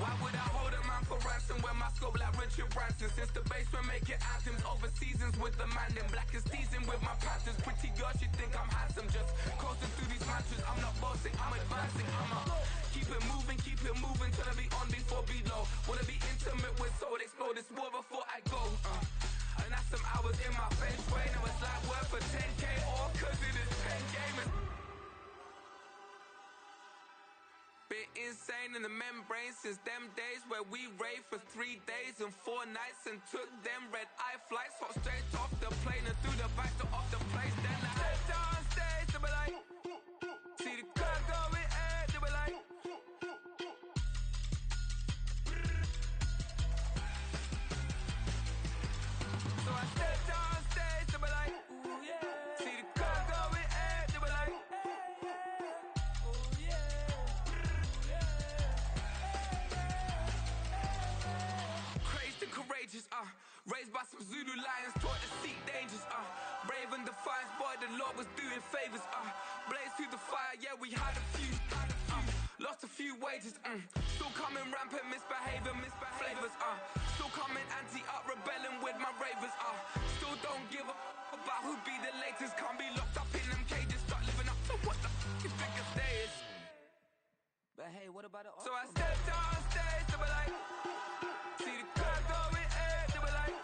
Why would I hold a man for ransom when my scope like Richard Branson? Since the basement making anthems over seasons with the man in black is teasing with my patterns. Pretty girl, she think I'm handsome. Just coasting through these mantras. I'm not bossing, I'm advancing. Keep it moving till I be on before below. Wanna be intimate with soul, explore this war before I go. And that's some hours in my feng shui. Now it's like work for 10K all cause it is pen gaming. Been insane in the membrane since them days where we raved for 3 days and 4 nights and took them red-eye flights. Hot straight off the plane and through the back door of the place. Then I head down stage, they be like, see the crowd going air, they be like. So I step down stage, they be like, ooh yeah. See the crowd going air, they be like, ooh yeah. Crazed and courageous, raised by some Zulu lions, taught to seek dangers, brave and defiant, boy, the Lord was doing favors, blaze through the fire, yeah, we had a few, lost a few wages, still coming rampant, misbehaving, flavors, still coming anti-up, rebelling with my ravers, still don't give a about who be the latest, can't be locked up in them cages, start living up to what the is biggest day is. But hey, what about it? So I stepped on stage, they be like, see the crowd going air, they be like.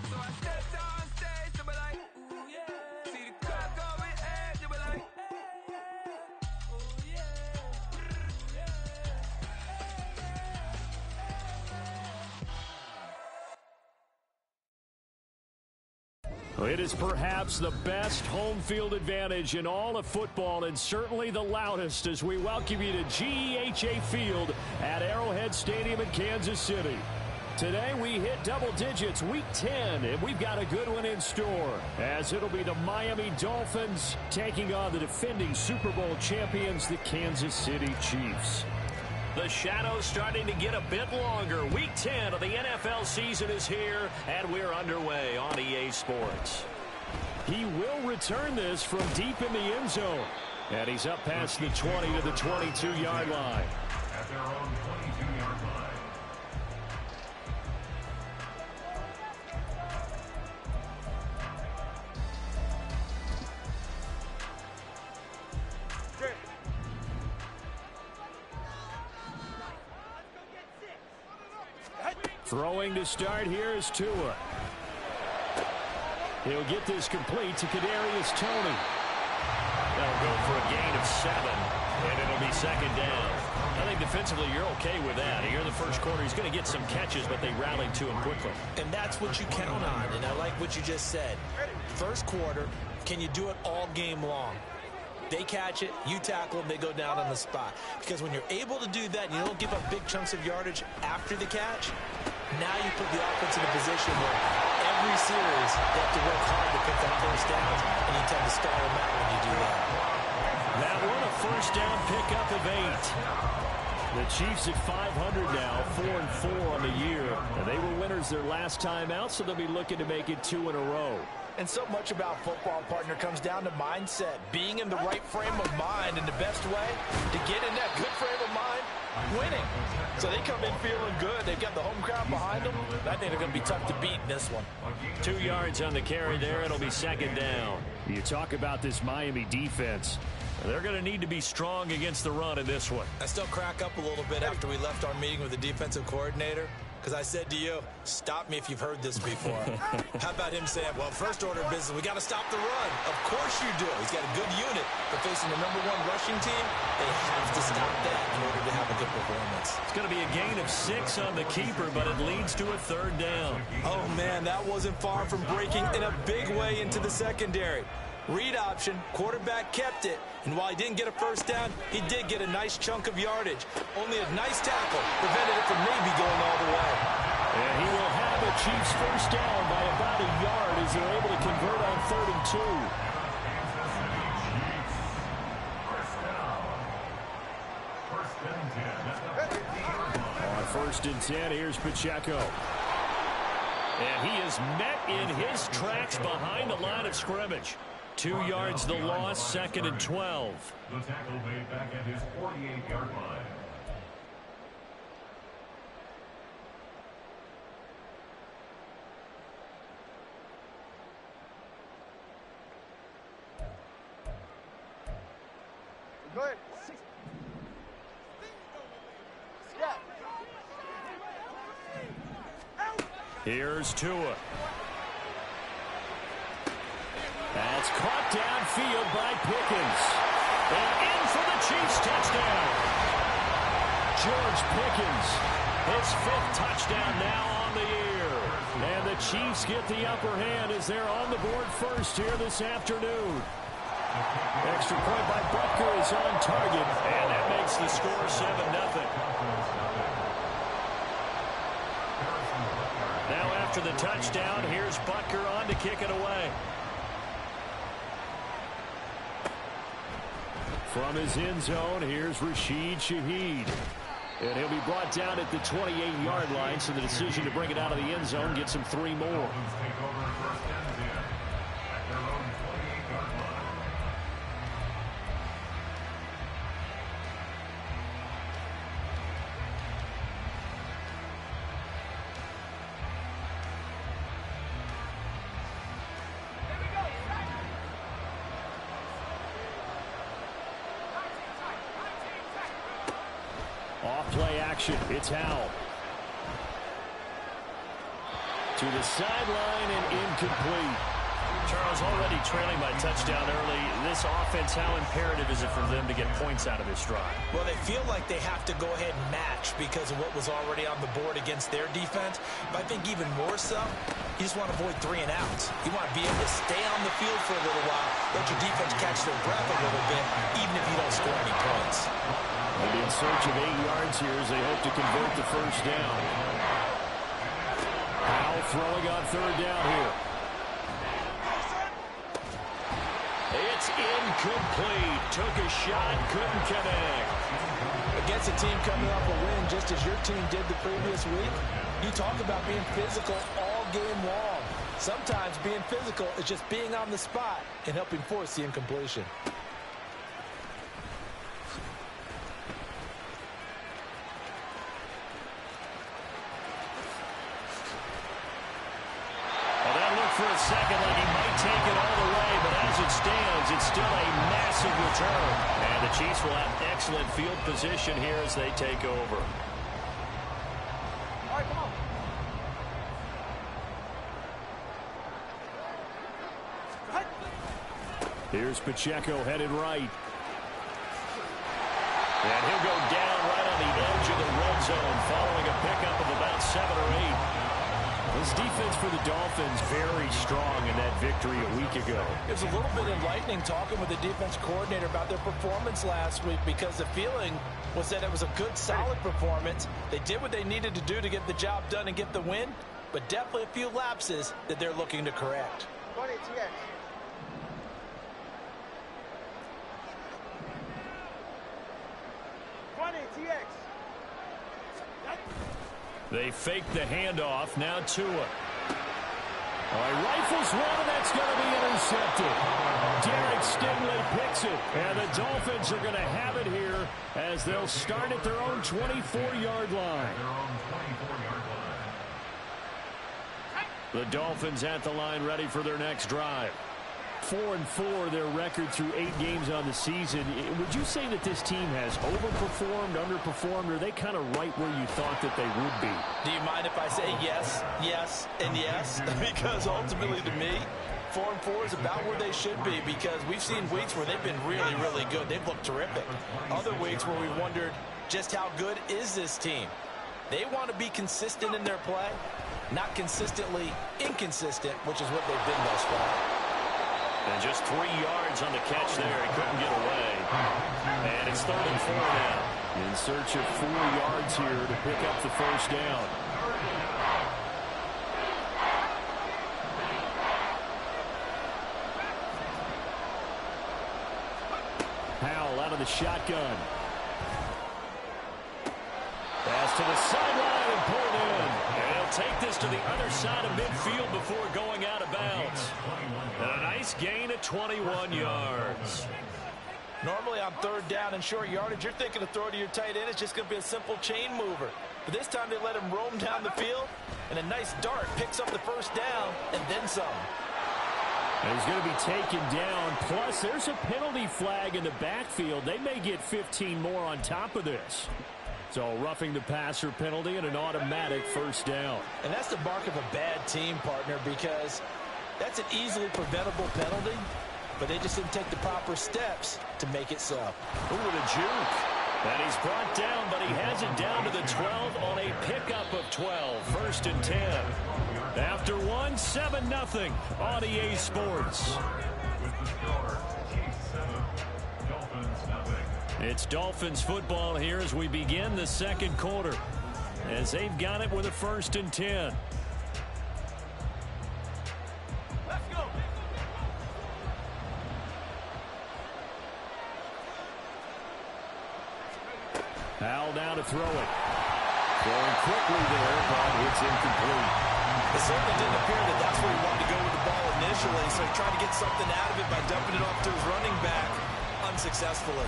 So I stepped on stage, they be like, ooh yeah. See the crowd going air, they be like, ooh yeah. It is perhaps the best home field advantage in all of football and certainly the loudest as we welcome you to GEHA Field at Arrowhead Stadium in Kansas City. Today we hit double digits, week 10, and we've got a good one in store as it'll be the Miami Dolphins taking on the defending Super Bowl champions, the Kansas City Chiefs. The shadows starting to get a bit longer. Week 10 of the NFL season is here, and we're underway on EA Sports. He will return this from deep in the end zone. And he's up past the 20 to the 22-yard line. At their own 22-yard line. Throwing to start here is Tua. He'll get this complete to Kadarius Toney. They'll go for a gain of 7, and it'll be second down. I think defensively you're okay with that. Here in the first quarter, he's going to get some catches, but they rallied to him quickly. And that's what you count on, and I like what you just said. First quarter, can you do it all game long? They catch it, you tackle them, they go down on the spot. Because when you're able to do that and you don't give up big chunks of yardage after the catch, now you put the offense in a position where every series they have to work hard to pick up first downs, and you tend to stall them out when you do that. That one a first down pickup of 8. The Chiefs at 500 now, 4-4 on the year. And they were winners their last time out, so they'll be looking to make it 2 in a row. And so much about football, partner, comes down to mindset. Being in the right frame of mind, and the best way to get in that good frame of mind, winning. So they come in feeling good. They've got the home crowd behind them. I think they're going to be tough to beat in this one. 2 yards on the carry there. It'll be second down. You talk about this Miami defense. They're going to need to be strong against the run in this one. I still crack up a little bit after we left our meeting with the defensive coordinator. Because I said to you, stop me if you've heard this before. How about him saying, well, first order of business, we got to stop the run. Of course you do. He's got a good unit. But facing the #1 rushing team, they have to stop that in order to have a good performance. It's going to be a gain of 6 on the keeper, but it leads to a third down. Oh, man, that wasn't far from breaking in a big way into the secondary. Read option, quarterback kept it, and while he didn't get a first down, he did get a nice chunk of yardage. Only a nice tackle prevented it from maybe going all the way. And he will have a Chiefs first down by about a yard as they're able to convert on 3rd and 2. On 1st and 10, here's Pacheco. And he is met in his tracks behind the line of scrimmage. 2 yards the loss, 2nd and 12. The tackle made back at his 48-yard line. Good. Here's Tua. That's caught downfield by Pickens. And in for the Chiefs touchdown. George Pickens, his 5th touchdown now on the year. And the Chiefs get the upper hand as they're on the board first here this afternoon. Extra point by Butker is on target, and that makes the score 7-0. Now after the touchdown, here's Butker on to kick it away. From his end zone, here's Rashid Shaheed. And he'll be brought down at the 28-yard line, so the decision to bring it out of the end zone gets him 3 more. Off-play action. It's Howell. To the sideline and incomplete. Charles, already trailing by touchdown early. This offense, how imperative is it for them to get points out of this drive? Well, they feel like they have to go ahead and match because of what was already on the board against their defense. But I think even more so, you just want to avoid 3 and outs. You want to be able to stay on the field for a little while, let your defense catch their breath a little bit, even if you don't score any points. And in search of 8 yards here as they hope to convert the first down. Howell throwing on 3rd down here. It's incomplete. Took a shot, couldn't connect. Against a team coming off a win just as your team did the previous week, you talk about being physical all game long. Sometimes being physical is just being on the spot and helping force the incompletion. For a second like he might take it all the way, but as it stands, it's still a massive return. And the Chiefs will have excellent field position here as they take over. All right, come on. Here's Pacheco headed right. And he'll go down right on the edge of the red zone following a pickup of about 7 or 8. This defense for the Dolphins very strong in that victory a week ago. It was a little bit enlightening talking with the defense coordinator about their performance last week because the feeling was that it was a good, solid performance. They did what they needed to do to get the job done and get the win, but definitely a few lapses that they're looking to correct. 20 TX. They fake the handoff. Now Tua. All right, rifles one, and that's going to be intercepted. Derek Stingley picks it, and the Dolphins are going to have it here as they'll start at their own 24-yard line. The Dolphins at the line ready for their next drive. 4-4, their record through 8 games on the season. Would you say that this team has overperformed, underperformed, or are they kind of right where you thought that they would be? Do you mind if I say yes, yes, and yes? Because ultimately to me, 4-4 is about where they should be because we've seen weeks where they've been really, really good. They've looked terrific. Other weeks where we wondered just how good is this team. They want to be consistent in their play, not consistently inconsistent, which is what they've been thus far. And just 3 yards on the catch there. He couldn't get away. And it's 3rd and 4 now. In search of 4 yards here to pick up the first down. Howell out of the shotgun. Pass to the sideline and pulled in. And he'll take this to the other side of midfield before going out of bounds. And a nice gain of 21 yards. Normally on third down and short yardage, you're thinking to throw to your tight end. It's just going to be a simple chain mover. But this time they let him roam down the field, and a nice dart picks up the first down and then some. And he's going to be taken down. Plus, there's a penalty flag in the backfield. They may get 15 more on top of this. So roughing the passer penalty and an automatic first down. And that's the mark of a bad team, partner, because that's an easily preventable penalty, but they just didn't take the proper steps to make it so. Ooh, a juke. And he's brought down, but he has it down to the 12 on a pickup of 12. First and 10. After 7-0 on EA Sports. It's Dolphins football here as we begin the second quarter, as they've got it with a first and 10. Let's go. Powell now to throw it. Throwing quickly there, but it's incomplete. It certainly didn't appear that that's where he wanted to go with the ball initially, so he tried to get something out of it by dumping it off to his running back unsuccessfully.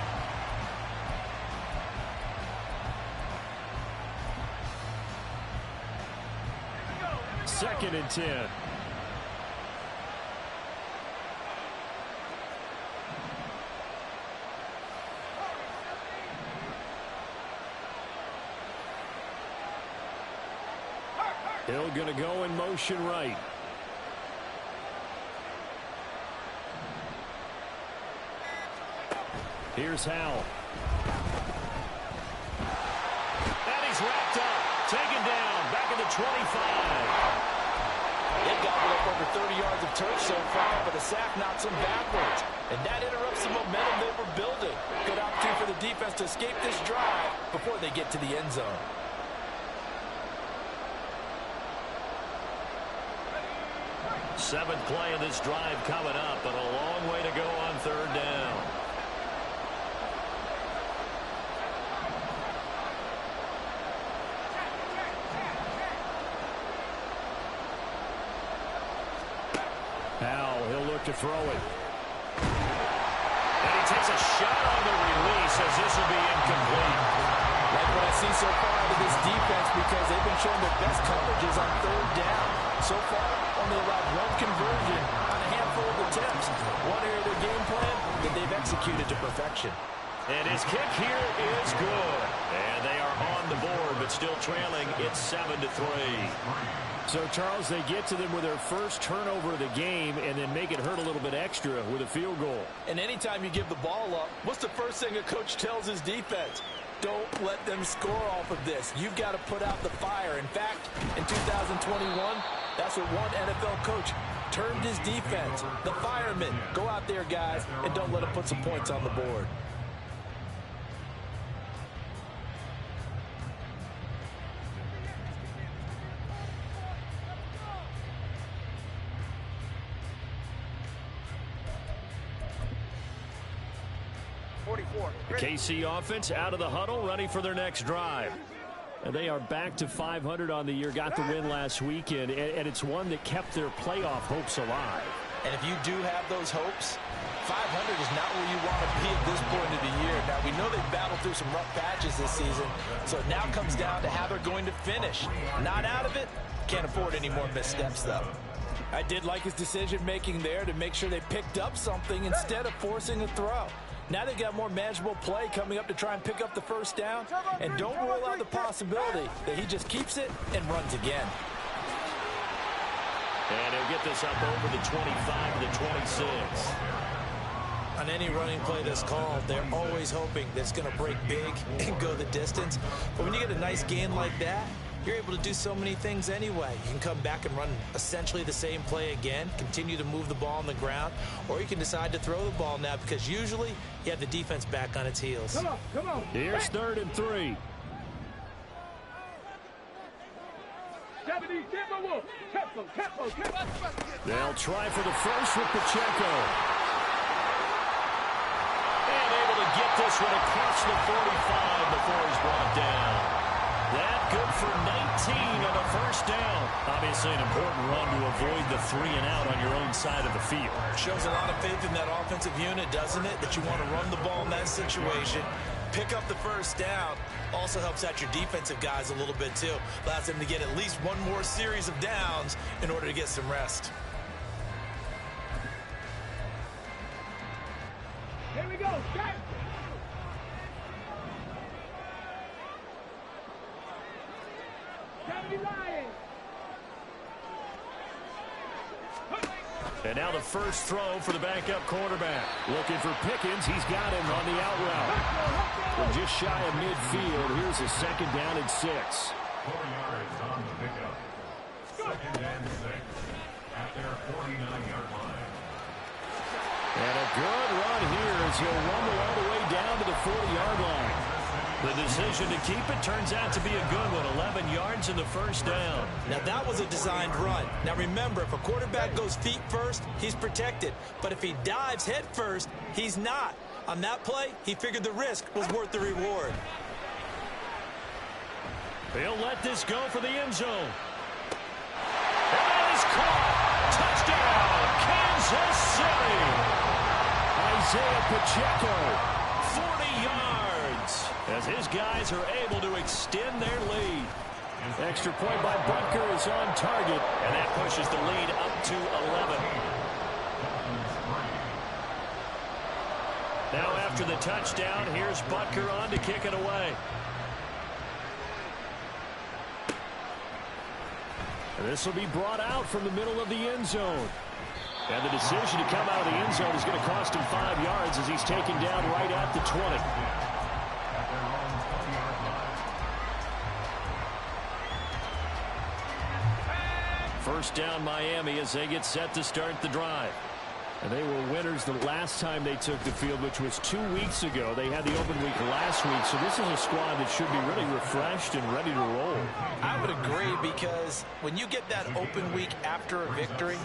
Second and 10. Hill going to go in motion right. Here's Howell. And he's wrapped up. Taken down. Back at the 25. They've gobbled up over 30 yards of turf so far, but the sack knocks them backwards. And that interrupts the momentum they were building. Good opportunity for the defense to escape this drive before they get to the end zone. Seventh play of this drive coming up, but a long way to go on third down. Powell, he'll look to throw it. And he takes a shot on the release as this will be incomplete. Like what I see so far out of this defense, because they've been showing their best coverages on third down. So far, only allowed one conversion on a handful of attempts. One area of their game plan that they've executed to perfection. And his kick here is good. And they are on the board, but still trailing. It's 7-3. So, Charles, they get to them with their first turnover of the game and then make it hurt a little bit extra with a field goal. And anytime you give the ball up, what's the first thing a coach tells his defense? Don't let them score off of this. You've got to put out the fire. In fact, in 2021, that's what one NFL coach termed his defense. The firemen. Go out there, guys, and don't let them put some points on the board. The KC offense out of the huddle, ready for their next drive. And they are back to 500 on the year, got the win last weekend, and it's one that kept their playoff hopes alive. And if you do have those hopes, 500 is not where you want to be at this point of the year. Now, we know they've battled through some rough patches this season, so it now comes down to how they're going to finish. Not out of it, can't afford any more missteps, though. I did like his decision-making there to make sure they picked up something instead of forcing a throw. Now they've got more manageable play coming up to try and pick up the first down. And don't rule out the possibility that he just keeps it and runs again. And he'll get this up over the 25 to the 26. On any running play that's called, they're always hoping that it's going to break big and go the distance. But when you get a nice gain like that, you're able to do so many things anyway. You can come back and run essentially the same play again, continue to move the ball on the ground, or you can decide to throw the ball now because usually you have the defense back on its heels. Come on. Here's 3rd and 3. They'll try for the first with Pacheco. And able to get this one across the 45 before he's brought down. That good for 19 and a first down. Obviously an important run to avoid the 3 and out on your own side of the field. Shows a lot of faith in that offensive unit, doesn't it? That you want to run the ball in that situation. Pick up the first down. Also helps out your defensive guys a little bit too. Allows them to get at least one more series of downs in order to get some rest. Here we go. Start. And now the first throw for the backup quarterback. Looking for Pickens. He's got him on the out route. We're just shy of midfield. Here's a second down and 6. 4 yards on the pickup. Second and 6 at their 49-yard line. And a good run here as he'll rumble all the way down to the 40-yard line. The decision to keep it turns out to be a good one. 11 yards in the first down. Now, that was a designed run. Now, remember, if a quarterback goes feet first, he's protected. But if he dives head first, he's not. On that play, he figured the risk was worth the reward. They'll let this go for the end zone. And that is caught. Touchdown, Kansas City. Isaiah Pacheco. 40 yards as his guys are able to extend their lead. Extra point by Butker is on target. And that pushes the lead up to 11. Now after the touchdown, here's Butker on to kick it away. And this will be brought out from the middle of the end zone. And the decision to come out of the end zone is going to cost him 5 yards as he's taken down right at the 20. First down Miami as they get set to start the drive. And they were winners the last time they took the field, which was 2 weeks ago. They had the open week last week, so this is a squad that should be really refreshed and ready to roll. I would agree, because when you get that open week after a victory,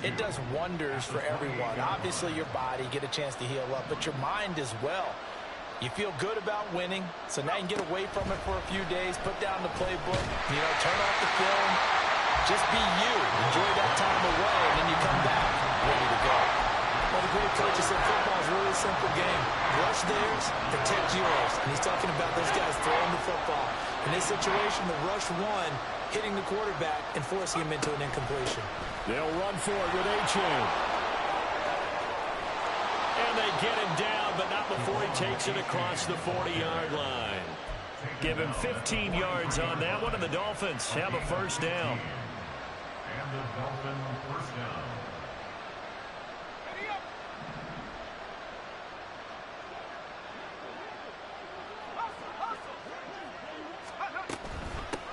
it does wonders for everyone. Obviously, your body, get a chance to heal up, but your mind as well. You feel good about winning, so now you can get away from it for a few days, put down the playbook, turn off the film, just be you. Enjoy that time away, and then you come back ready to go. Well, the great coach said football is really a simple game. Rush theirs, protect yours. And he's talking about those guys throwing the football. In this situation, the rush one, hitting the quarterback and forcing him into an incompletion. They'll run for it with A-Chain. And they get him down, but not before he takes it across the 40-yard line. Give him 15 yards on that one, and the Dolphins have a first down. And the Dolphins first down.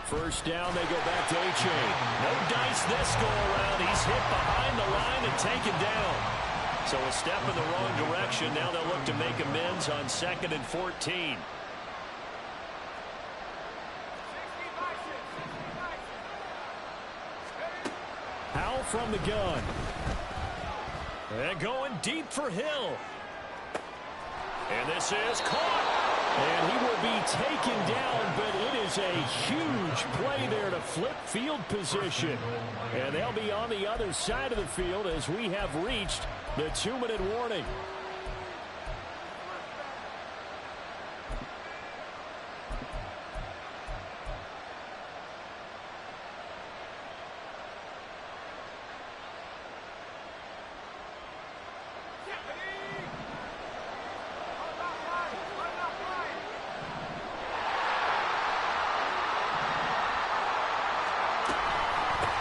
First down, they go back to A-Chain. No dice this go around. He's hit behind the line and taken down. So a step in the wrong direction. Now they'll look to make amends on 2nd and 14. Howell from the gun. And going deep for Hill. And this is caught. And he will be taken down, but it is a huge play there to flip field position. And they'll be on the other side of the field as we have reached the 2-minute warning.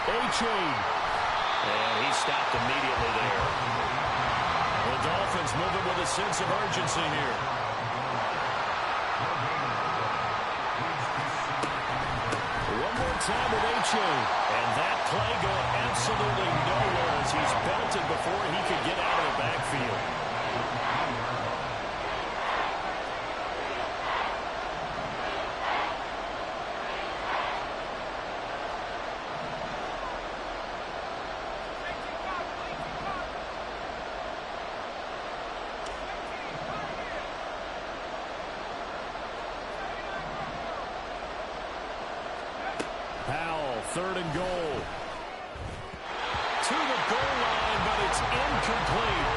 A-Chain. And he stopped immediately there. The Dolphins moving with a sense of urgency here. One more time with A-Chain. And that play going absolutely nowhere as he's belted before he could get out of the backfield. Powell, 3rd and goal. To the goal line, but it's incomplete.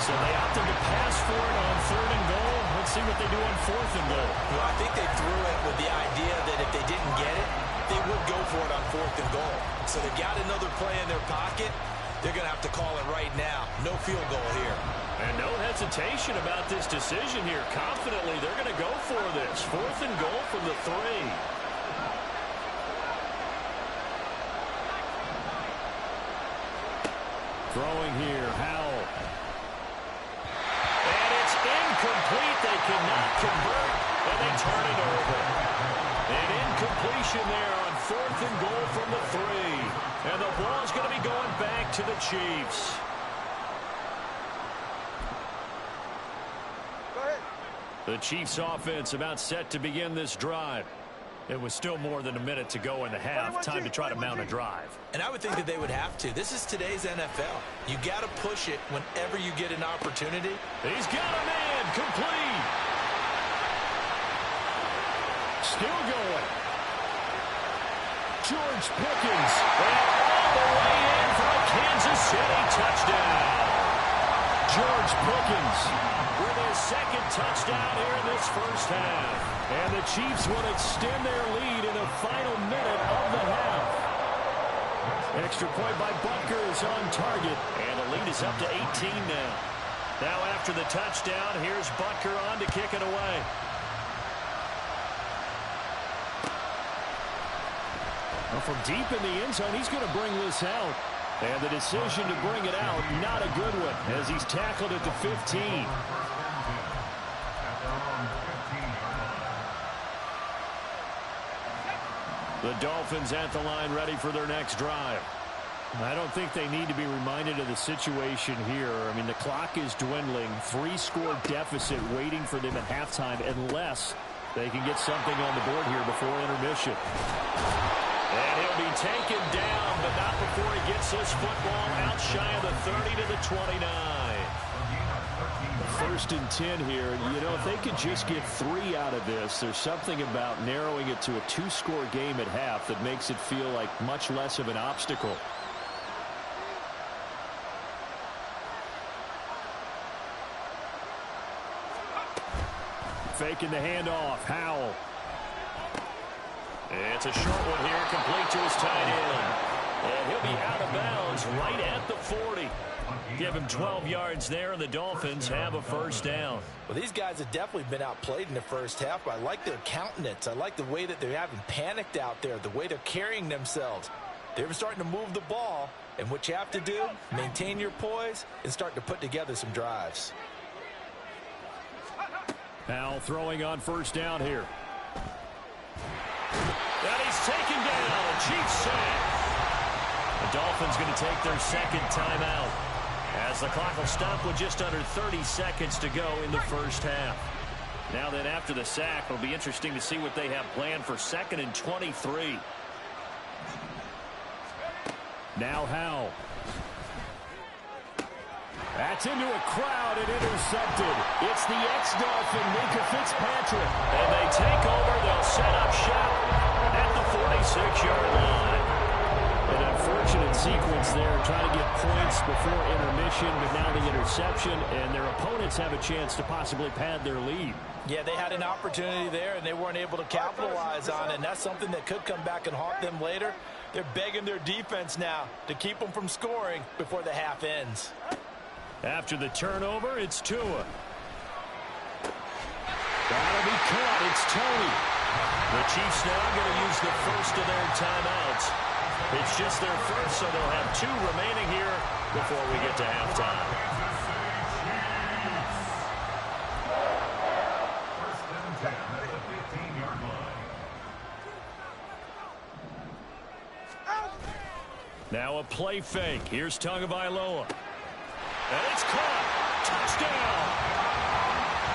So they opted to pass for it on 3rd and goal. Let's see what they do on 4th and goal. Well, I think they threw it with the idea that if they didn't get it, they would go for it on 4th and goal. So they got another play in their pocket. They're going to have to call it right now. No field goal here. And no hesitation about this decision here. Confidently, they're going to go for this. 4th and goal from the 3. Throwing here, Howell. And it's incomplete. They cannot convert, and they turn it over. An incompletion there on 4th and goal from the 3. And the ball's going to be going back to the Chiefs. Go ahead. The Chiefs offense about set to begin this drive. It was still more than a minute to go in the half. Time to try to mount a drive. And I would think that they would have to. This is today's NFL. You got to push it whenever you get an opportunity. He's got a man. Complete. Still going. George Pickens. And all the way in for a Kansas City touchdown. George Pickens with his 2nd touchdown here in this first half. And the Chiefs will extend their lead in the final minute of the half. Extra point by Butker is on target. And the lead is up to 18 now. Now after the touchdown, here's Butker on to kick it away. Well, from deep in the end zone, he's going to bring this out. And the decision to bring it out, not a good one, as he's tackled at the 15. The Dolphins at the line ready for their next drive. I don't think they need to be reminded of the situation here. I mean, the clock is dwindling. 3-score deficit waiting for them at halftime unless they can get something on the board here before intermission. And he'll be taken down, but not before he gets this football out shy of the 30 to the 29. 1st and 10 here. You know, if they could just get 3 out of this, there's something about narrowing it to a 2-score game at half that makes it feel like much less of an obstacle. Faking the handoff. Howell. It's a short one here, complete to his tight end. And he'll be out of bounds right at the 40. Give him 12 yards there, and the Dolphins have a first down. Well, these guys have definitely been outplayed in the first half, but I like their countenance. I like the way that they haven't panicked out there, the way they're carrying themselves. They're starting to move the ball, and what you have to do, maintain your poise and start to put together some drives. Now throwing on first down here. And he's taken down. A Chiefs sack. The Dolphins going to take their 2nd timeout as the clock will stop with just under 30 seconds to go in the first half. Now then, after the sack, it'll be interesting to see what they have planned for 2nd and 23. Now Howell. That's into a crowd and intercepted. It's the ex-Dolphin, Minka Fitzpatrick. And they take over. They'll set up shop at the 46-yard line. An unfortunate sequence there, trying to get points before intermission, but now the interception, and their opponents have a chance to possibly pad their lead. Yeah, they had an opportunity there, and they weren't able to capitalize on it, and that's something that could come back and haunt them later. They're begging their defense now to keep them from scoring before the half ends. After the turnover, it's Tua. That'll be caught. It's Tony. The Chiefs now going to use the first of their timeouts. It's just their first, so they'll have 2 remaining here before we get to halftime. First and 10 at the 15-yard line. Now a play fake. Here's Tagovailoa. And it's caught. Touchdown.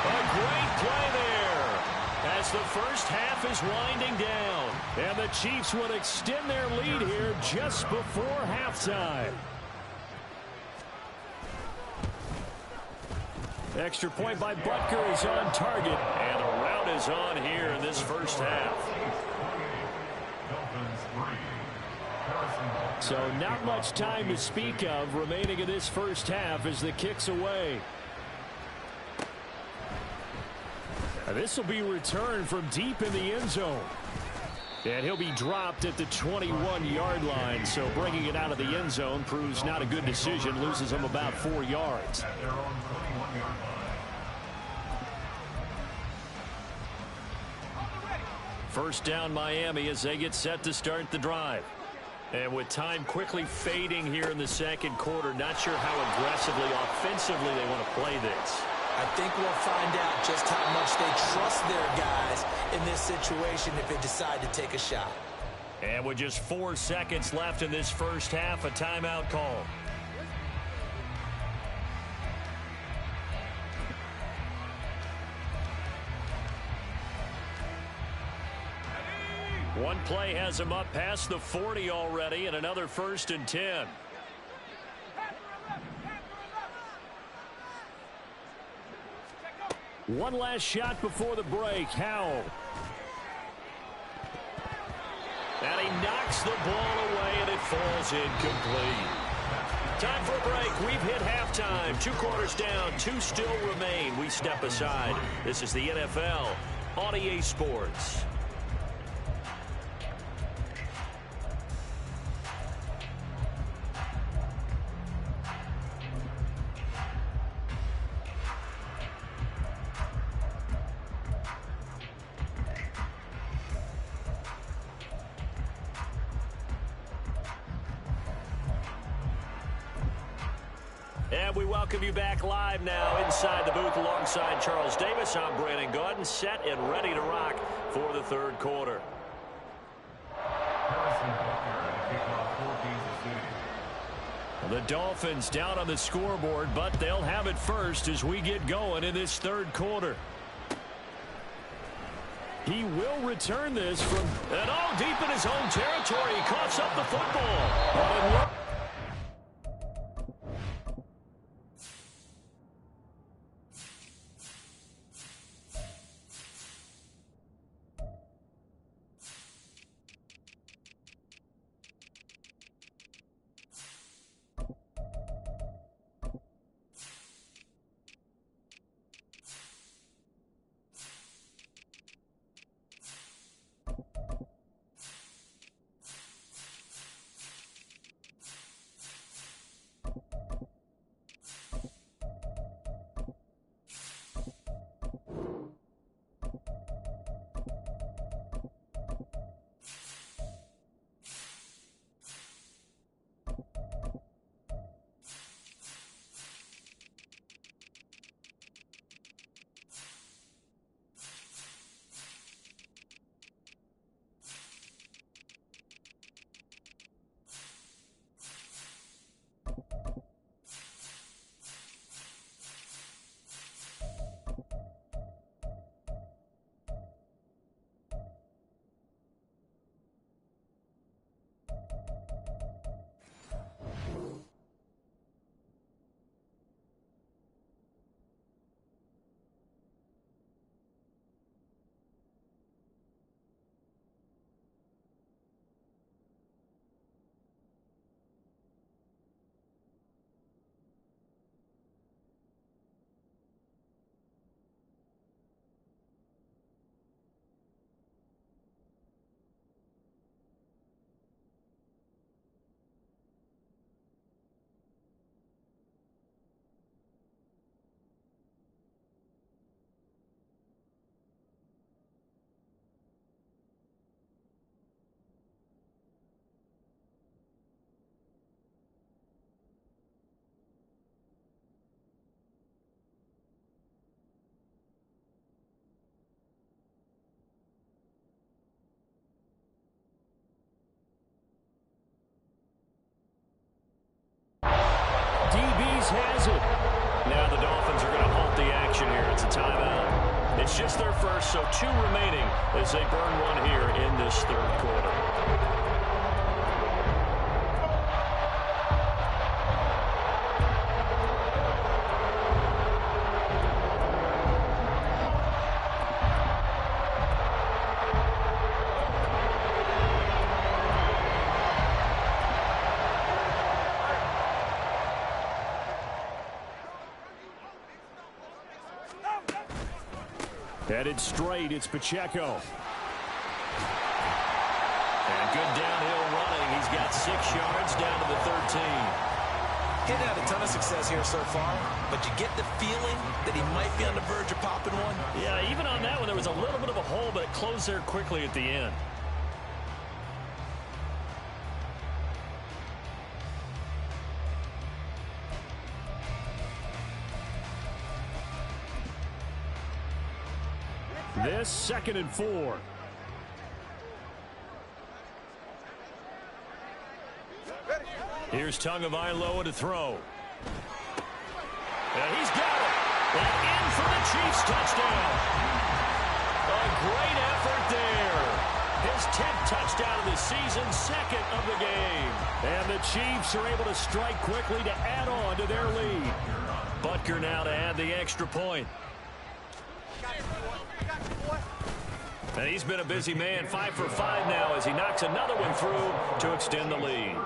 A great play there as the first half is winding down. And the Chiefs will extend their lead here just before halftime. Extra point by Butker is on target. And a rout is on here in this first half. Dolphins So not much time to speak of remaining in this first half as the kick's away. This will be returned from deep in the end zone. And he'll be dropped at the 21-yard line. So bringing it out of the end zone proves not a good decision. Loses him about 4 yards. First down Miami as they get set to start the drive. And with time quickly fading here in the second quarter, not sure how aggressively, offensively they want to play this. I think we'll find out just how much they trust their guys in this situation if they decide to take a shot. And with just 4 seconds left in this first half, a timeout call. One play has him up past the 40 already, and another 1st and 10. One last shot before the break. Howell. And he knocks the ball away, and it falls incomplete. Time for a break. We've hit halftime. 2 quarters down. 2 still remain. We step aside. This is the NFL on EA Sports. And we welcome you back live now inside the booth alongside Charles Davis. I'm Brandon Gaudin, set and ready to rock for the third quarter. The Dolphins down on the scoreboard, but they'll have it first as we get going in this third quarter. He will return this from and all deep in his own territory. He coughs up the football. Has it. Now the Dolphins are going to halt the action here. It's a timeout. It's just their first, so 2 remaining as they burn one here in this third quarter. Headed straight, it's Pacheco. And good downhill running. He's got 6 yards down to the 13. He's had a ton of success here so far, but you get the feeling that he might be on the verge of popping one. Yeah, even on that one, there was a little bit of a hole, but it closed there quickly at the end. This 2nd and 4. Here's Tagovailoa to throw. And he's got it. And in for the Chiefs touchdown. A great effort there. His 10th touchdown of the season, 2nd of the game. And the Chiefs are able to strike quickly to add on to their lead. Butker now to add the extra point. And he's been a busy man, 5 for 5 now as he knocks another one through to extend the lead.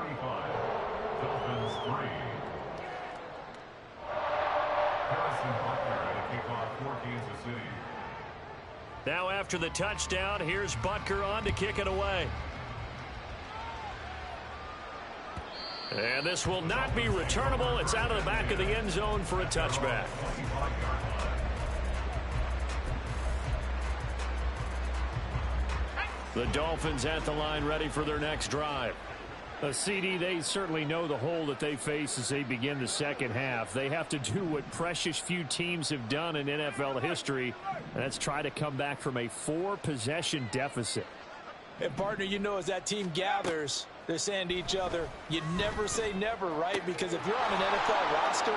Now after the touchdown, here's Butker on to kick it away. And this will not be returnable. It's out of the back of the end zone for a touchback. The Dolphins at the line ready for their next drive. CD, they certainly know the hole that they face as they begin the second half. They have to do what precious few teams have done in NFL history, and that's try to come back from a 4-possession deficit. And, partner, you know as that team gathers, they're saying to each other, you never say never, right? Because if you're on an NFL roster,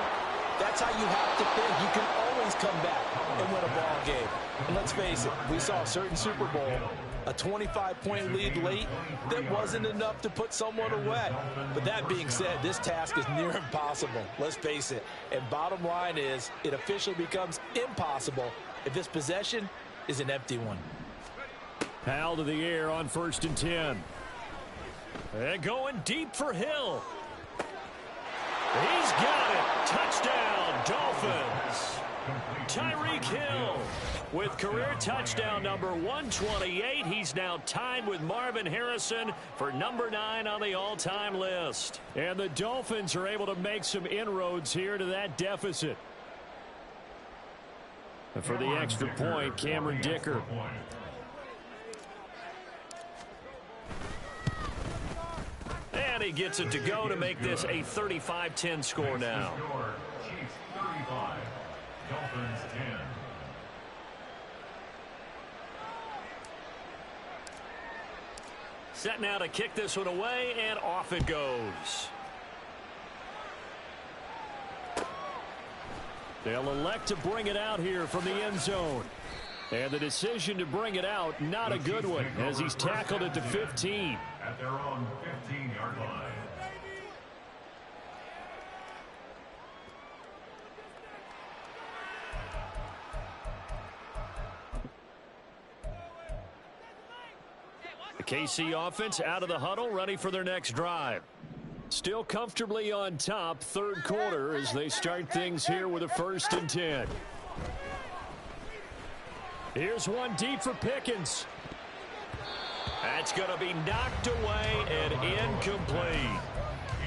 that's how you have to think. You can always come back and win a ball game. And let's face it, we saw a certain Super Bowl, a 25-point lead late that wasn't enough to put someone away. But that being said, this task is near impossible. Let's face it. And bottom line is, it officially becomes impossible if this possession is an empty one. Powell to the air on 1st and 10. And going deep for Hill. He's got it. Touchdown, Dolphins. Tyreek Hill with career touchdown number 128. He's now tied with Marvin Harrison for number 9 on the all-time list. And the Dolphins are able to make some inroads here to that deficit. And for the extra point, Cameron Dicker. And he gets it to go to make this a 35-10 score now. Chiefs 35, Dolphins 10. Set now to kick this one away, and off it goes. They'll elect to bring it out here from the end zone. And the decision to bring it out, not a good one, as he's tackled at the 15. At their own 15-yard line. The KC offense out of the huddle, ready for their next drive. Still comfortably on top, 3rd quarter, as they start things here with a 1st and 10. Here's one deep for Pickens. That's going to be knocked away and incomplete.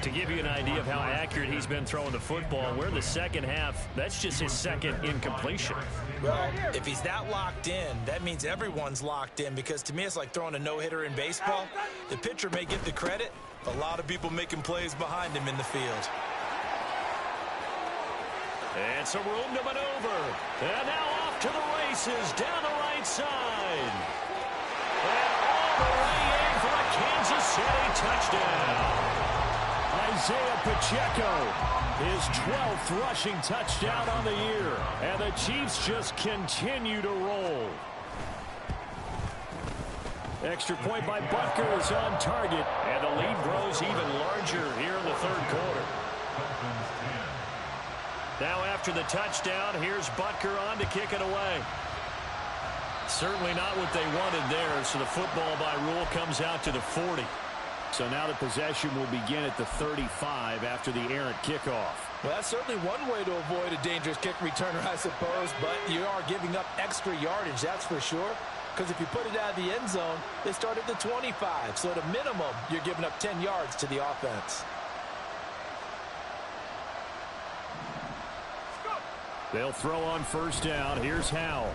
To give you an idea of how accurate he's been throwing the football, we're in the second half. That's just his 2nd incompletion. Well, if he's that locked in, that means everyone's locked in, because to me it's like throwing a no-hitter in baseball. The pitcher may get the credit, but a lot of people making plays behind him in the field. And some room to maneuver. And now off to the races down the right side. And all the way in for a Kansas City touchdown. Isaiah Pacheco, his 12th rushing touchdown on the year. And the Chiefs just continue to roll. Extra point by Butker is on target. And the lead grows even larger here in the 3rd quarter. Now after the touchdown, here's Butker on to kick it away. Certainly not what they wanted there, so the football by rule comes out to the 40. So now the possession will begin at the 35 after the errant kickoff. Well, that's certainly one way to avoid a dangerous kick returner, I suppose, but you are giving up extra yardage, that's for sure. Because if you put it out of the end zone, they start at the 25. So at a minimum, you're giving up 10 yards to the offense. They'll throw on first down. Here's Howell.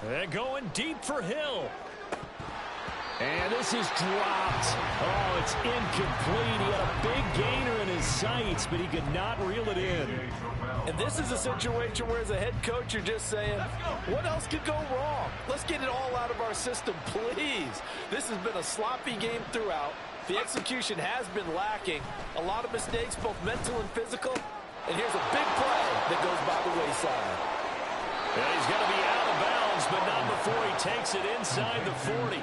They're going deep for Hill. And this is dropped. Oh, it's incomplete. He had a big gainer in his sights, but he could not reel it in. And this is a situation where, as a head coach, you're just saying, what else could go wrong? Let's get it all out of our system, please. This has been a sloppy game throughout. The execution has been lacking. A lot of mistakes, both mental and physical. And here's a big play that goes by the wayside. Yeah, he's going to be out of bounds, but not before he takes it inside the 40.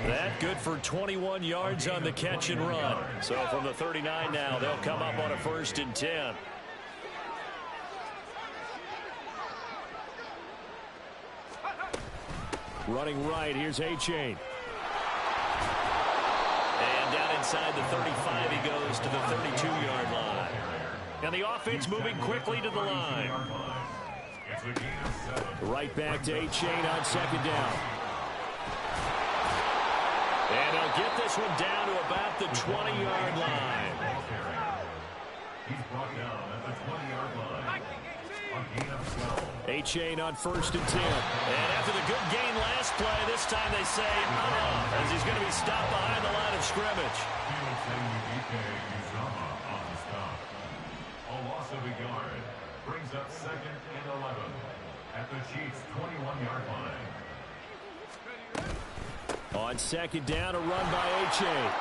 That good for 21 yards on the catch and run. So from the 39 now, they'll come up on a 1st and 10. Running right, here's A-Chain. And down inside the 35, he goes to the 32-yard line. And the offense moving quickly to the line. Right back to A-Chain on 2nd down. And he'll get this one down to about the 20-yard line. He's brought down at the 20-yard line. A-Chain on 1st and 10. And after the good gain last play, this time they say, as he's going to be stopped behind the line of scrimmage. A loss of a yard brings up 2nd and 11 at the Chiefs' 21-yard line. On 2nd down, a run by A-Chain.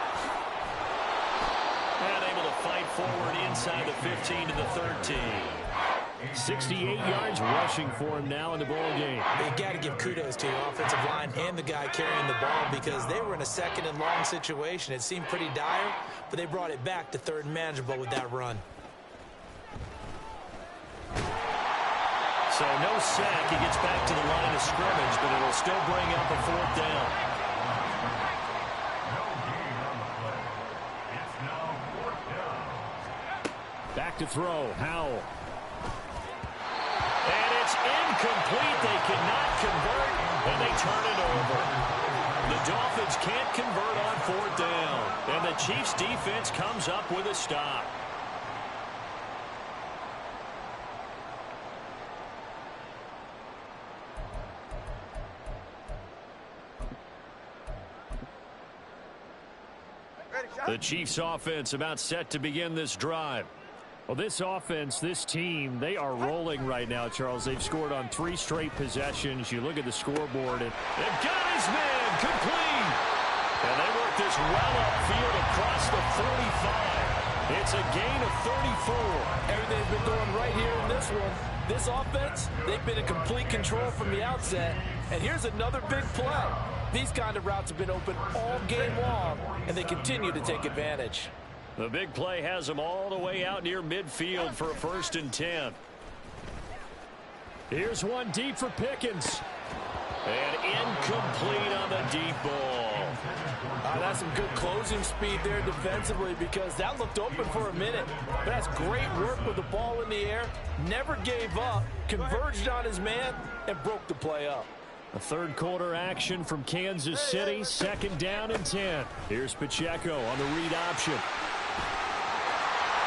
And able to fight forward inside the 15 to the 13. 68 yards rushing for him now in the ball game. You got to give kudos to your offensive line and the guy carrying the ball, because they were in a 2nd and long situation. It seemed pretty dire, but they brought it back to 3rd and manageable with that run. So no sack. He gets back to the line of scrimmage, but it'll still bring up a 4th down. Back to throw, Howell. And it's incomplete. They cannot convert, and they turn it over. The Dolphins can't convert on 4th down, and the Chiefs' defense comes up with a stop. The Chiefs offense about set to begin this drive. Well, this offense, this team, they are rolling right now, Charles. They've scored on 3 straight possessions. You look at the scoreboard, and they've got his man complete. And they work this well upfield across the 45. It's a gain of 34. Everything's been going right here in this one. This offense, they've been in complete control from the outset. And here's another big play. These kind of routes have been open all game long, and they continue to take advantage. The big play has them all the way out near midfield for a 1st and 10. Here's one deep for Pickens. And incomplete on the deep ball. That's some good closing speed there defensively, because that looked open for a minute. But that's great work with the ball in the air. Never gave up, converged on his man, and broke the play up. A 3rd quarter action from Kansas City. 2nd down and 10. Here's Pacheco on the read option.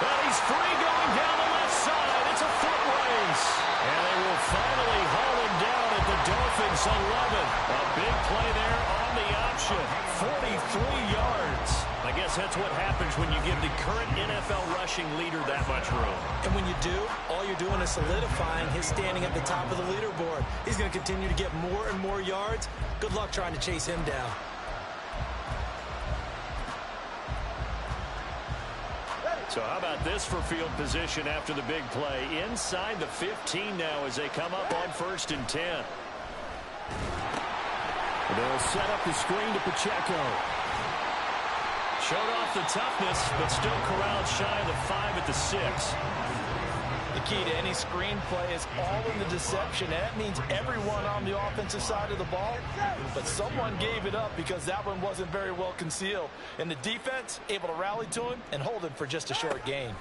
And he's free going down the left side. It's a foot race. And they will finally haul him down at the Dolphins 11. A big play there on the option. 43 yards. I guess that's what happens when you give the current NFL rushing leader that much room. And when you do, all you're doing is solidifying his standing at the top of the leaderboard. He's going to continue to get more and more yards. Good luck trying to chase him down. So how about this for field position after the big play? Inside the 15 now as they come up on 1st and 10. They'll set up the screen to Pacheco. Showed off the toughness, but still corralled shy of the 5 at the 6. The key to any screenplay is all in the deception, and that means everyone on the offensive side of the ball. But someone gave it up because that one wasn't very well concealed. And the defense able to rally to him and hold him for just a short gain.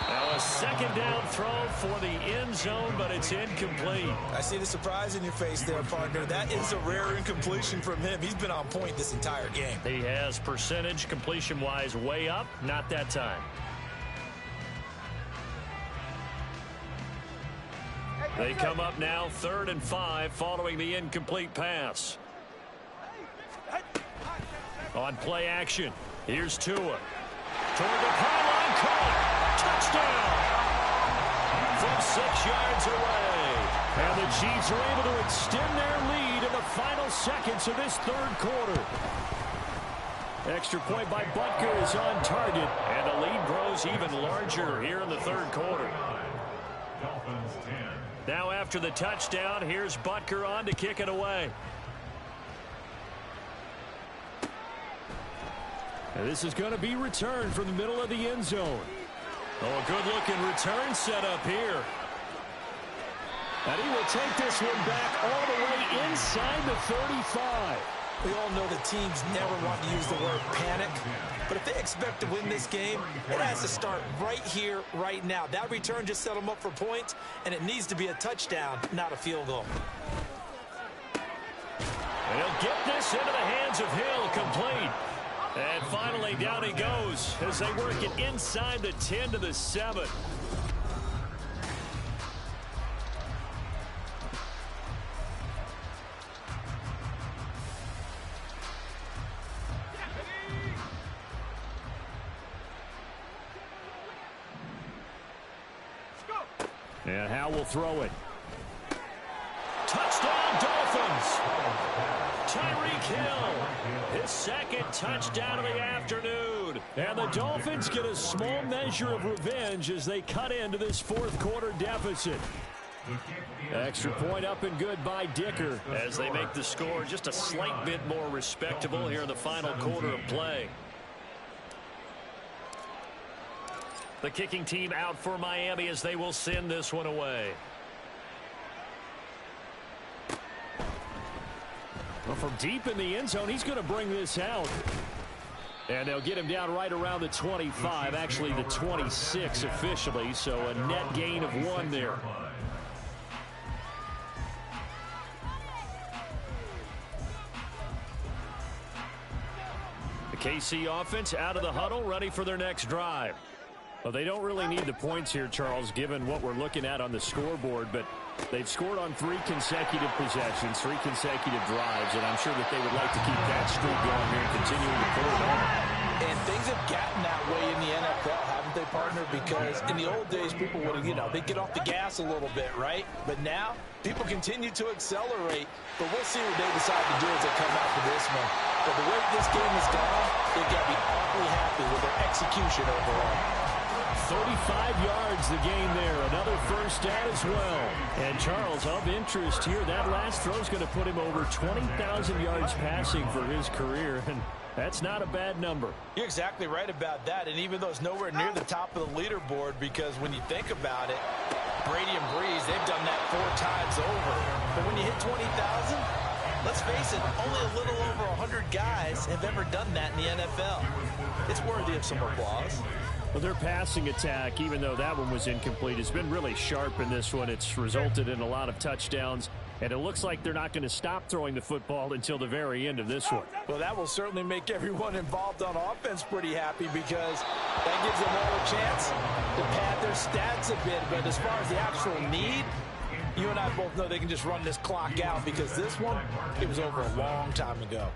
Now a second down throw for the end zone, but it's incomplete. I see the surprise in your face there, partner. That is a rare incompletion from him. He's been on point this entire game. He has percentage completion-wise way up, not that time. They come up now 3rd and 5 following the incomplete pass. On play action, here's Tua. Toward the pylon, caught. Touchdown. From 6 yards away. And the Chiefs are able to extend their lead in the final seconds of this 3rd quarter. Extra point by Butker is on target. And the lead grows even larger here in the 3rd quarter. Now after the touchdown, here's Butker on to kick it away. And this is going to be returned from the middle of the end zone. Oh, a good-looking return set up here. And he will take this one back all the way inside the 35. We all know the teams never want to use the word panic. But if they expect to win this game, it has to start right here, right now. That return just set them up for points, and it needs to be a touchdown, not a field goal. And he'll get this into the hands of Hill, complete. And finally, down he goes as they work it inside the 10 to the 7. And Howe will throw it. Touchdown, Dolphins! Tyreek Hill, his 2nd touchdown of the afternoon. And the Dolphins get a small measure of revenge as they cut into this 4th quarter deficit. Extra point up and good by Dicker as they make the score just a slight bit more respectable here in the final quarter of play. The kicking team out for Miami as they will send this one away. Well, from deep in the end zone, he's going to bring this out. And they'll get him down right around the 25, actually the 26 officially, so a net gain of 1 there. The KC offense out of the huddle, ready for their next drive. Well, they don't really need the points here, Charles, given what we're looking at on the scoreboard, but they've scored on 3 consecutive possessions, 3 consecutive drives, and I'm sure that they would like to keep that streak going here and continuing to put it on. And things have gotten that way in the NFL, haven't they, partner? Because in the old days, people would have, they'd get off the gas a little bit, right? But now, people continue to accelerate. But we'll see what they decide to do as they come out for this one. But the way this game has gone, they've got to be awfully happy with their execution overall. 35 yards the gain there. Another first down as well. And Charles, of interest here, that last throw is going to put him over 20,000 yards passing for his career. And that's not a bad number. You're exactly right about that. And even though it's nowhere near the top of the leaderboard, because when you think about it, Brady and Breeze, they've done that 4 times over. But when you hit 20,000, let's face it, only a little over 100 guys have ever done that in the NFL. It's worthy of some applause. Well, their passing attack, even though that one was incomplete, has been really sharp in this one. It's resulted in a lot of touchdowns, and it looks like they're not going to stop throwing the football until the very end of this one. Well, that will certainly make everyone involved on offense pretty happy because that gives them all a chance to pad their stats a bit. But as far as the actual need, you and I both know they can just run this clock out because this one, it was over a long time ago.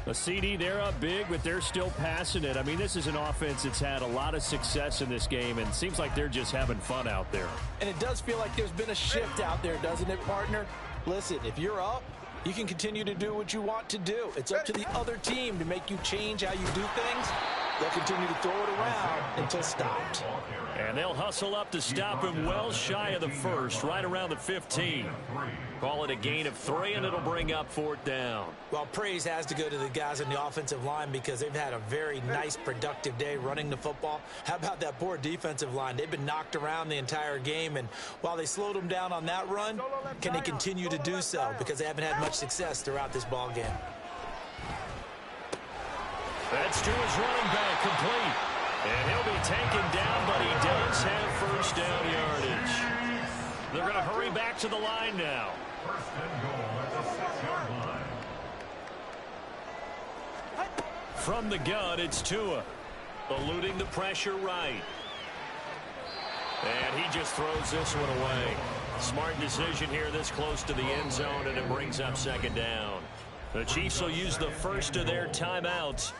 A CD, they're up big, but they're still passing it. I mean, this is an offense that's had a lot of success in this game, and it seems like they're just having fun out there. And it does feel like there's been a shift out there, doesn't it, partner? Listen, if you're up, you can continue to do what you want to do. It's up to the other team to make you change how you do things. They'll continue to throw it around until stopped. And they'll hustle up to stop him well shy of the first, right around the 15. Call it a gain of 3, and it'll bring up 4th down. Well, praise has to go to the guys on the offensive line because they've had a very nice, productive day running the football. How about that poor defensive line? They've been knocked around the entire game, and while they slowed them down on that run, can they continue to do so? Because they haven't had much success throughout this ball game. That's to his running back, complete. And he'll be taken down, but he does have first down yardage. They're going to hurry back to the line now. First and goal at the 6-yard line. From the gun, it's Tua. Eluding the pressure right. And he just throws this one away. Smart decision here this close to the end zone, and it brings up 2nd down. The Chiefs will use the first of their timeouts.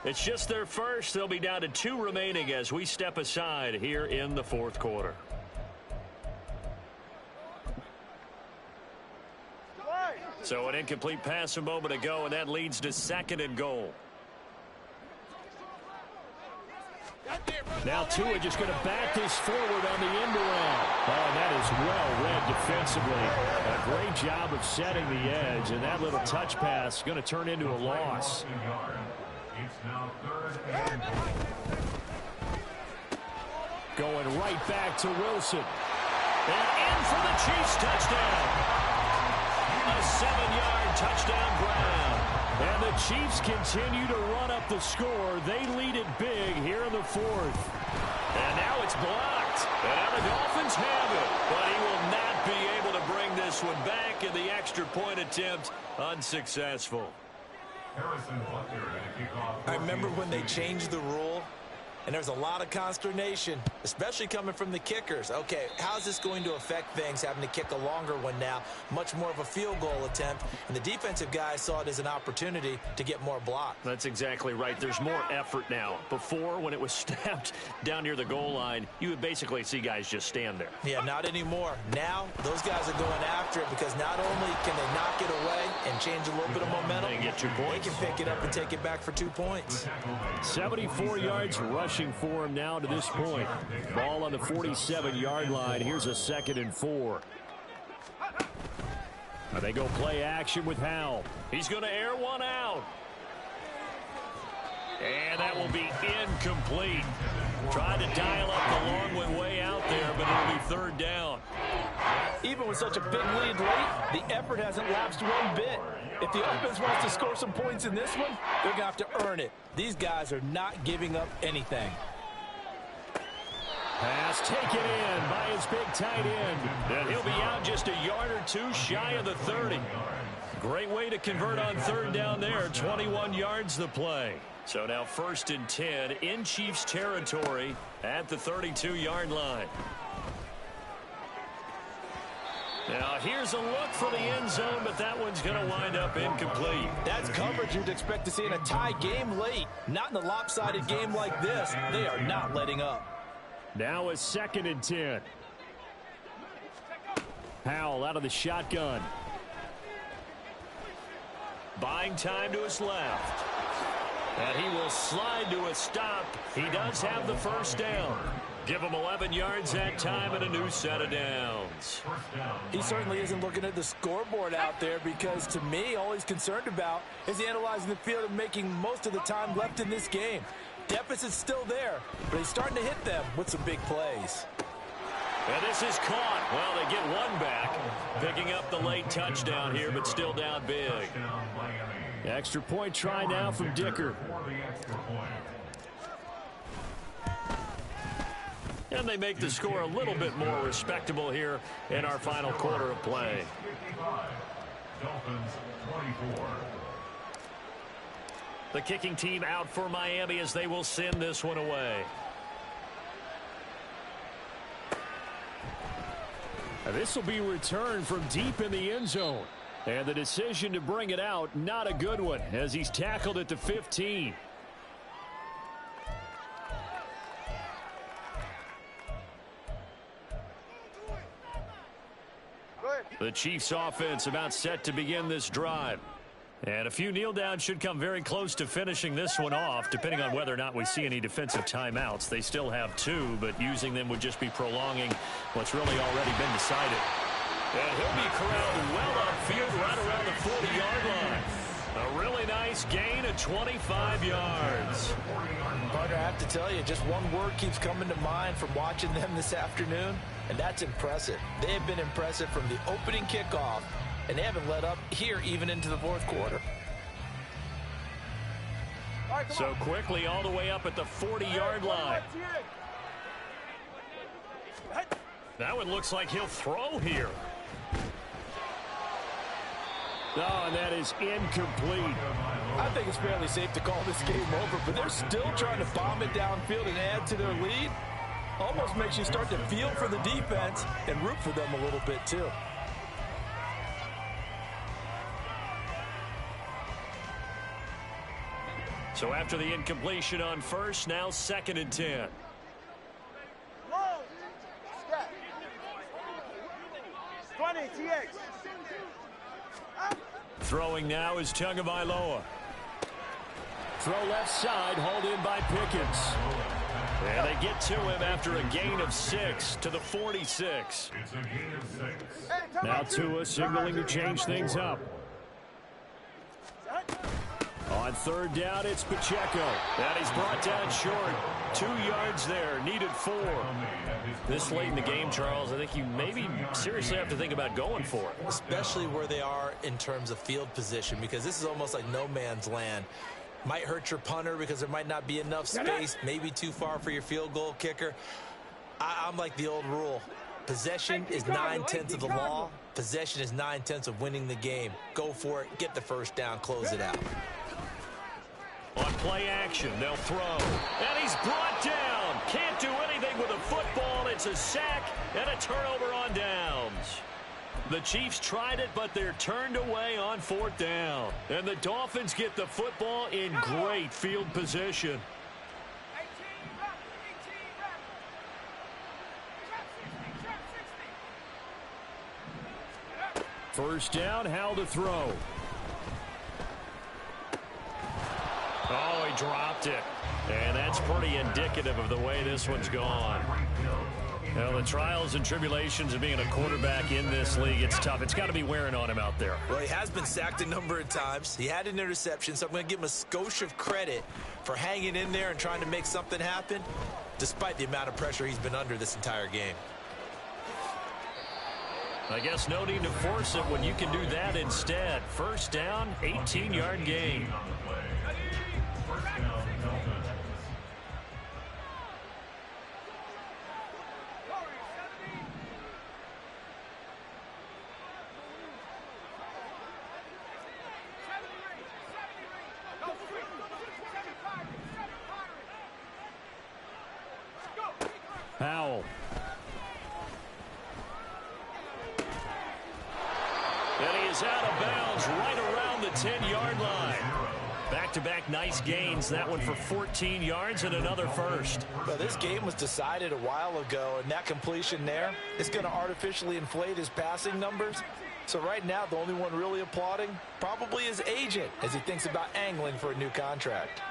It's just their first. They'll be down to 2 remaining as we step aside here in the 4th quarter. So an incomplete pass a moment ago, and that leads to 2nd and goal. Now Tua just going to back this forward on the end around. Oh, that is well read defensively. A great job of setting the edge, and that little touch pass is going to turn into a loss. It's now 3rd and goal. Going right back to Wilson. And in for the Chiefs touchdown. A 7-yard touchdown grab. And the Chiefs continue to run up the score. They lead it big here in the 4th. And now it's blocked. And the Dolphins have it. But he will not be able to bring this one back, and the extra point attempt unsuccessful. I remember when they changed the rule, and there's a lot of consternation, especially coming from the kickers. Okay, how's this going to affect things, having to kick a longer one now, much more of a field goal attempt, and the defensive guys saw it as an opportunity to get more blocks. That's exactly right. There's more effort now. Before, when it was snapped down near the goal line, you would basically see guys just stand there. Yeah, not anymore. Now, those guys are going after it because not only can they knock it away and change a little bit of momentum, they get 2 points. They can pick it up and take it back for 2 points. 74 yards rushing for him now to this point. Ball on the 47-yard line. Here's a 2nd and 4. Now they go play action with Howell. He's going to air one out. And that will be incomplete. Trying to dial up the long one way out there, but it'll be 3rd down. Even with such a big lead late, the effort hasn't lapsed one bit. If the offense wants to score some points in this one, they're going to have to earn it. These guys are not giving up anything. Pass taken in by his big tight end. And he'll be out just a yard or 2 shy of the 30. Great way to convert on 3rd down there. 21 yards the play. So now 1st and 10 in Chiefs territory at the 32-yard line. Now here's a look for the end zone, but that one's going to wind up incomplete. That's coverage you'd expect to see in a tie game late. Not in a lopsided game like this. They are not letting up. Now a 2nd and 10. Howell out of the shotgun. Buying time to his left. And he will slide to a stop. He does have the first down. Give him 11 yards that time and a new set of downs. He certainly isn't looking at the scoreboard out there because, to me, all he's concerned about is analyzing the field and making most of the time left in this game. Deficit's still there, but he's starting to hit them with some big plays. And this is caught. Well, they get one back, picking up the late touchdown here, but still down big. Extra point try now from Dicker. And they make the score a little bit more respectable here in our final quarter of play. Dolphins 24. The kicking team out for Miami as they will send this one away. And this will be returned from deep in the end zone. And the decision to bring it out, not a good one, as he's tackled at the 15. The Chiefs offense about set to begin this drive. And a few kneel downs should come very close to finishing this one off, depending on whether or not we see any defensive timeouts. They still have 2, but using them would just be prolonging what's really already been decided. And he'll be corralled well upfield right around the 40-yard line. A really nice gain of 25 yards. Partner, I have to tell you, just one word keeps coming to mind from watching them this afternoon, and that's impressive. They have been impressive from the opening kickoff, and they haven't let up here even into the fourth quarter. So quickly all the way up at the 40-yard line. That one looks like he'll throw here. Oh, and that is incomplete. I think it's fairly safe to call this game over, but they're still trying to bomb it downfield and add to their lead. Almost makes you start to feel for the defense and root for them a little bit too. So after the incompletion on first, now 2nd and 10. Whoa. Step. 20, TX. Throwing now is Tagovailoa. Throw left side, hauled in by Pickens. And they get to him after a gain of 6 to the 46. It's a gain of 6. Now Tua signaling to change things up. On 3rd down, it's Pacheco. And he's brought down short. 2 yards there, needed 4. This late in the game, Charles, I think you maybe seriously have to think about going for it. Especially where they are in terms of field position, because this is almost like no man's land. Might hurt your punter because there might not be enough space, maybe too far for your field goal kicker. I'm like the old rule. Possession is 9/10 of the law. Possession is 9/10 of winning the game. Go for it, get the first down, close it out. On play action, they'll throw. And he's brought down. Can't do anything with a football. It's a sack and a turnover on downs. The Chiefs tried it, but they're turned away on 4th down. And the Dolphins get the football in great field position. First down, Howell to throw. Oh, he dropped it. And that's pretty indicative of the way this one's gone. Well, the trials and tribulations of being a quarterback in this league, it's tough. It's got to be wearing on him out there. Well, he has been sacked a number of times. He had an interception, so I'm going to give him a skosh of credit for hanging in there and trying to make something happen, despite the amount of pressure he's been under this entire game. I guess no need to force it when you can do that instead. First down, 18-yard gain. First down, Dolphins. Howell. And he is out of bounds right around the 10-yard line. Back-to-back nice gains. That one for 14 yards and another first. Well, this game was decided a while ago, and that completion there is going to artificially inflate his passing numbers. So right now, the only one really applauding probably his agent as he thinks about angling for a new contract.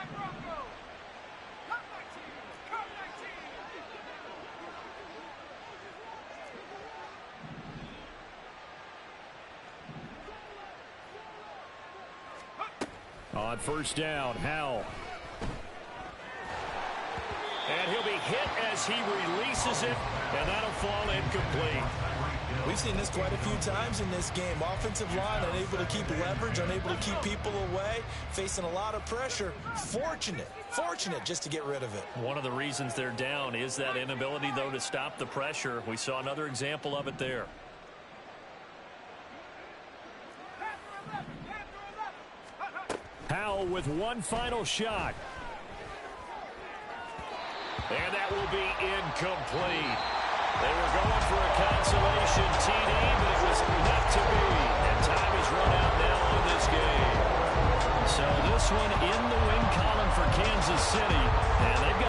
On first down, Howell. And he'll be hit as he releases it, and that'll fall incomplete. We've seen this quite a few times in this game. Offensive line unable to keep leverage, unable to keep people away, facing a lot of pressure. Fortunate just to get rid of it. One of the reasons they're down is that inability, though, to stop the pressure. We saw another example of it there. Howell with one final shot. And that will be incomplete. They were going for a consolation TD, but it was not to be. And time has run out now on this game. So this one in the win column for Kansas City. And they've got